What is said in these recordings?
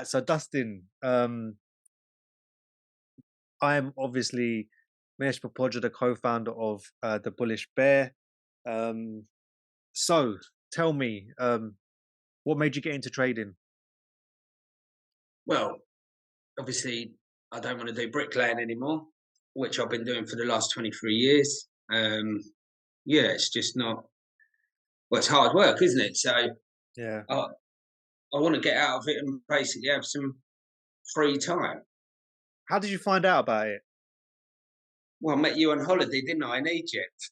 right, so Dustin, I am obviously Mesh Papoja, the co-founder of the Bullish Bear. Um, so tell me, what made you get into trading? Well, obviously, I don't want to do bricklaying anymore, which I've been doing for the last 23 years. Yeah, it's just not, well, it's hard work, isn't it? So Yeah. I, I want to get out of it and basically have some free time. How did you find out about it? Well, I met you on holiday, didn't I, in Egypt?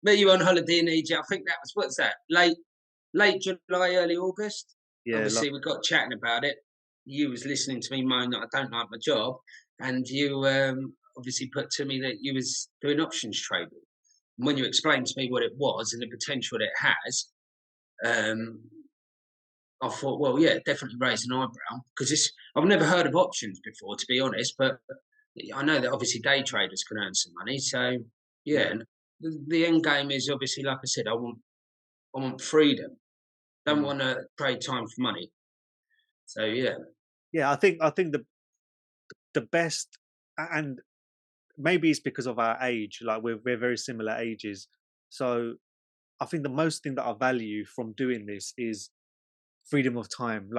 Met you on holiday in Egypt. I think that was, what's that, late July, early August. Yeah, Obviously, we got chatting about it. You was listening to me moan that I don't like my job, and you obviously put to me that you was doing options trading. And when you explained to me what it was and the potential that it has, um, I thought, well, yeah, definitely raise an eyebrow because this I've never heard of options before, to be honest. But I know that obviously day traders can earn some money. So yeah, yeah. and the end game is obviously, like I said, I want freedom. Don't Mm. want to trade time for money. So yeah. Yeah, I think the best, and maybe it's because of our age, like we're very similar ages. So I think the most thing that I value from doing this is freedom of time.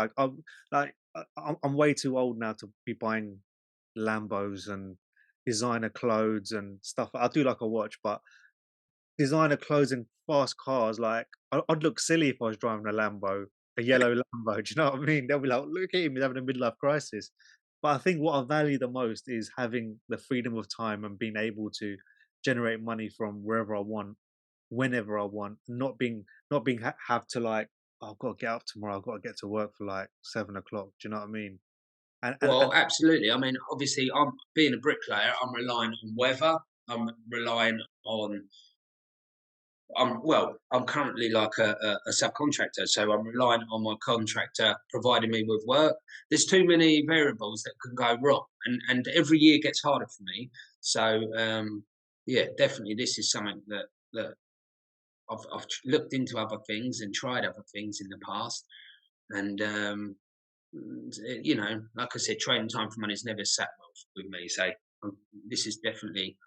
I'm way too old now to be buying Lambos and designer clothes and stuff. I do like a watch, but designer clothes and fast cars, like I'd look silly if I was driving a Lambo, a yellow Lambo. Do you know what I mean? They'll be like, "Look at him, he's having a midlife crisis." But I think what I value the most is having the freedom of time and being able to generate money from wherever I want, whenever I want, not being have to like, "Oh, I've got to get up tomorrow. I've got to get to work for like 7 o'clock." Do you know what I mean? And Well, absolutely. I mean, obviously, I'm being a bricklayer. I'm relying on weather. I'm relying on. I'm currently like a subcontractor, so I'm relying on my contractor providing me with work. There's too many variables that can go wrong, and every year gets harder for me. So yeah, definitely, this is something that I've looked into other things and tried other things in the past, and like I said, trading time for money has never sat well with me. So um, this is definitely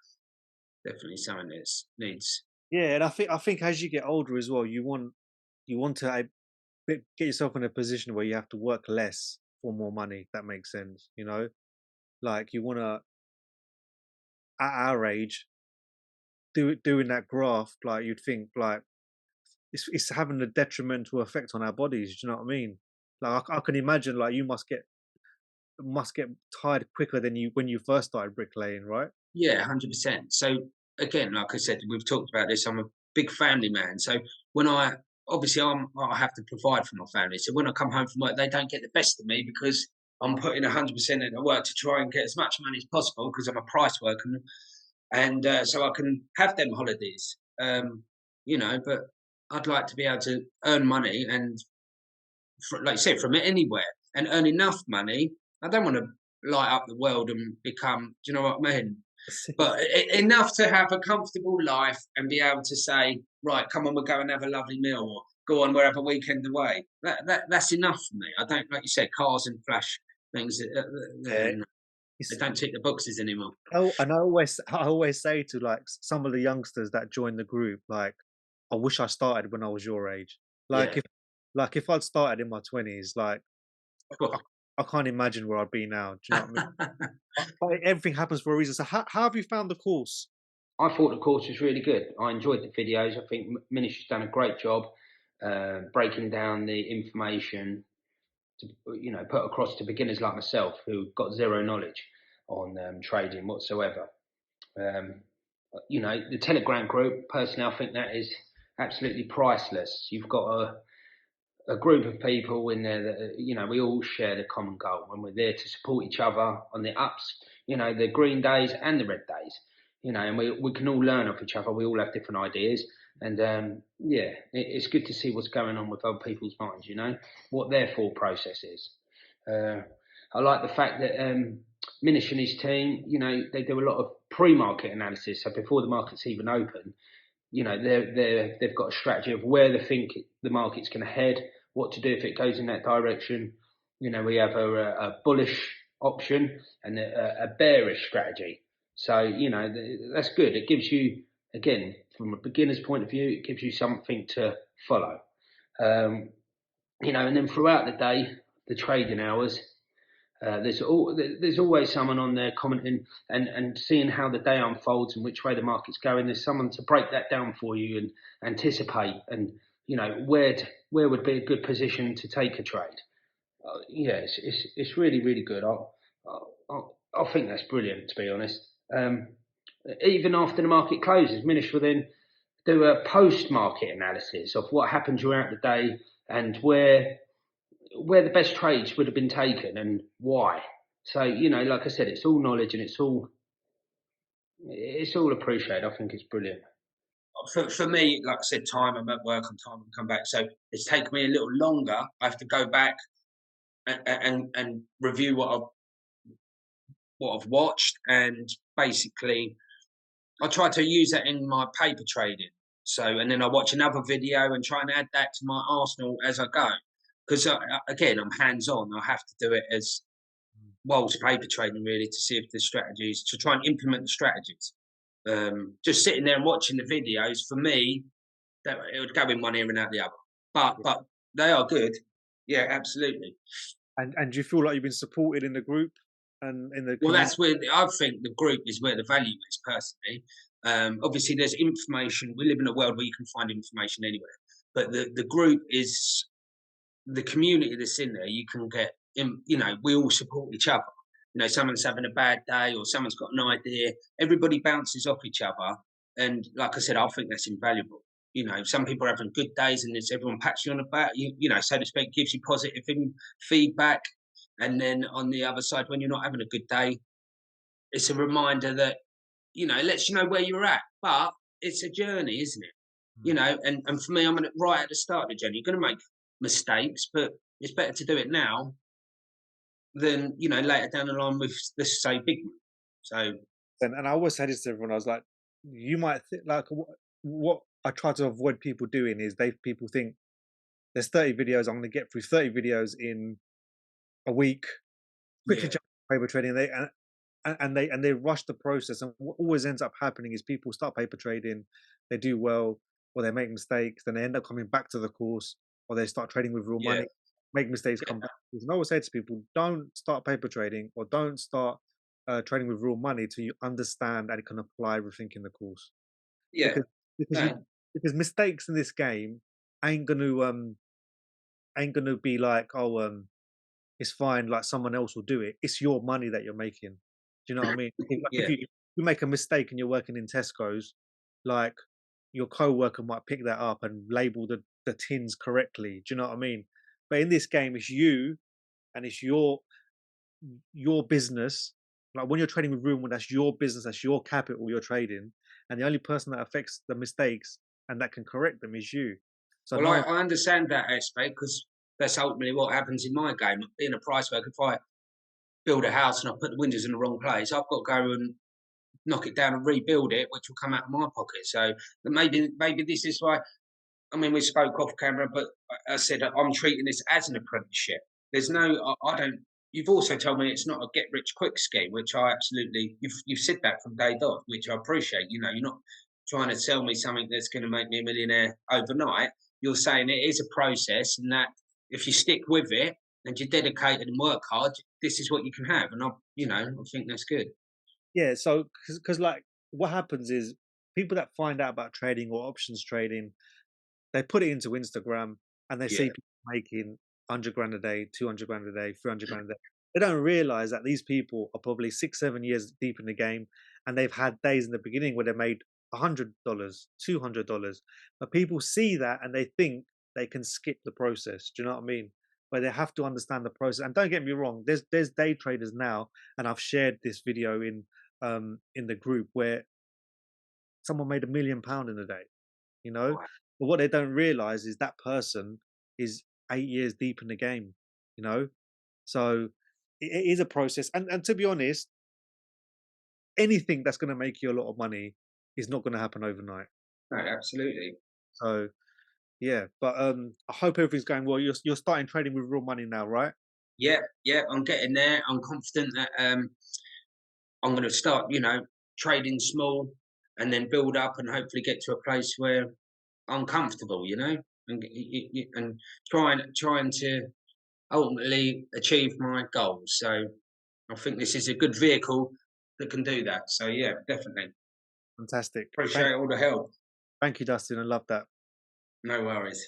something that needs. yeah, and I think as you get older as well, you want to get yourself in a position where you have to work less for more money. If that makes sense, you know. Like you want to, at our age, doing that graft. Like you'd think, like it's having a detrimental effect on our bodies. Do you know what I mean? Like I can imagine, like you must get tired quicker than you when you first started bricklaying, right? Yeah, 100%. So again, like I said, we've talked about this. I'm a big family man. So when I have to provide for my family. So when I come home from work, they don't get the best of me because I'm putting 100% into work to try and get as much money as possible because I'm a price worker, and so I can have them holidays. But I'd like to be able to earn money and, like you said, from anywhere and earn enough money. I don't want to light up the world and become, do you know what I mean? But enough to have a comfortable life and be able to say, right, come on, we'll go and have a lovely meal, or go on, we'll have a weekend away. That's enough for me. I don't, like you said, cars and flash things. Yeah, They it's, don't tick the boxes anymore. oh, and I always say to like some of the youngsters that join the group, like, I wish I started when I was your age. Like Yeah. if I'd started in my 20s, like I, I can't imagine where I'd be now. Do you know what I mean? But everything happens for a reason. So how have you found the course? I thought the course was really good. I enjoyed the videos. I think Minish has done a great job breaking down the information to, put across to beginners like myself who've got zero knowledge on trading whatsoever. Um, the Telegram group, personally, I think that is absolutely priceless. You've got a group of people in there that, we all share the common goal, and we're there to support each other on the ups, the green days and the red days, and we can all learn off each other. We all have different ideas. And yeah, it's good to see what's going on with other people's minds, what their thought process is. Uh, I like the fact that Minish and his team, they do a lot of pre-market analysis. So before the market's even open, they've got a strategy of where they think the market's going to head, what to do if it goes in that direction. We have a bullish option and a bearish strategy. So that's good. It gives you, again, from a beginner's point of view, it gives you something to follow. Um, and then throughout the day, the trading hours, there's always someone on there commenting and seeing how the day unfolds and which way the market's going. There's someone to break that down for you and anticipate and where would be a good position to take a trade. Yeah, it's really really good. I think that's brilliant, to be honest. Even after the market closes, Minish will then do a post market analysis of what happened throughout the day and where the best trades would have been taken and why. So like I said, it's all knowledge and it's all appreciated. I think it's brilliant. For me, like I said, time, I'm at work on time and come back. So it's taken me a little longer. I have to go back and review what I've watched, and basically I try to use that in my paper trading. So, and then I watch another video and try and add that to my arsenal as I go. Because again, I'm hands on. I have to do it as well as paper trading, really, to see if the strategies, to try and implement the strategies. Just sitting there and watching the videos, for me, that it would go in one ear and out the other. But they are good. Yeah, absolutely. And do you feel like you've been supported in the group and in the Well, community? that's where I think the group is where the value is, personally. Obviously, there's information. We live in a world where you can find information anywhere, but the group is the community that's in there. You can get in. We all support each other. Someone's having a bad day or someone's got an idea. Everybody bounces off each other, and like I said, I think that's invaluable. Some people are having good days, and there's everyone pats you on the back. So to speak, gives you positive feedback. And then on the other side, when you're not having a good day, it's a reminder that it lets you know where you're at. But it's a journey, isn't it? And for me, I'm right at the start of the journey. You're going to make mistakes, but it's better to do it now than later down the line with, let's say, big one. So And I always say this to everyone. I was like, you might think like what I try to avoid people doing is people think there's 30 videos. I'm going to get through 30 videos in a week. Quickly yeah, jump to paper trading. And they rush the process. And what always ends up happening is people start paper trading, they do well, or they make mistakes, then they end up coming back to the course, or they start trading with real yeah, money, make mistakes, come back. And I always say to people, don't start paper trading or don't start trading with real money till you understand and can apply everything in the course. yeah. Because because you No, because mistakes in this game ain't gonna be like, oh, it's fine, like someone else will do it. It's your money that you're making. Do you know what I mean? If yeah, you make a mistake and you're working in Tesco's, like your coworker might pick that up and label the tins correctly. Do you know what I mean? But in this game, it's you and it's your business. Like when you're trading with room, that's your business, that's your capital you're trading, and the only person that affects the mistakes and that can correct them is you. So well, no one, I understand that aspect because that's ultimately what happens in my game. Being a price worker, if I build a house and I put the windows in the wrong place, I've got to go and knock it down and rebuild it, which will come out of my pocket. So maybe this is why. I mean, we spoke off camera, but I said I'm treating this as an apprenticeship. There's no, I don't. You've also told me it's not a get rich quick scheme, which I absolutely. You've said that from day dot, which I appreciate. You're not trying to sell me something that's going to make me a millionaire overnight. You're saying it is a process, and that if you stick with it and you're dedicated and work hard, this is what you can have. And I think that's good. yeah. So because like what happens is people that find out about trading or options trading, they put it into Instagram and they see Yeah, people making 100 grand a day, 200 grand a day, 300 grand a day. They don't realize that these people are probably 6, 7 years deep in the game and they've had days in the beginning where they made $100, $200. But people see that and they think they can skip the process. Do you know what I mean? But they have to understand the process. And don't get me wrong, there's day traders now, and I've shared this video in the group where someone made £1 million in a day, you know? right. But what they don't realize is that person is 8 years deep in the game, you know? So it is a process. And to be honest, anything that's going to make you a lot of money is not going to happen overnight. No, absolutely. So yeah, but I hope everything's going well. You're starting trading with real money now, right? Yeah, yeah, I'm getting there. I'm confident that I'm going to start, trading small and then build up and hopefully get to a place where I'm comfortable, and and trying to ultimately achieve my goals. So I think this is a good vehicle that can do that. So yeah, definitely Fantastic. appreciate all the help. Thank you, Dustin. I love that. No worries.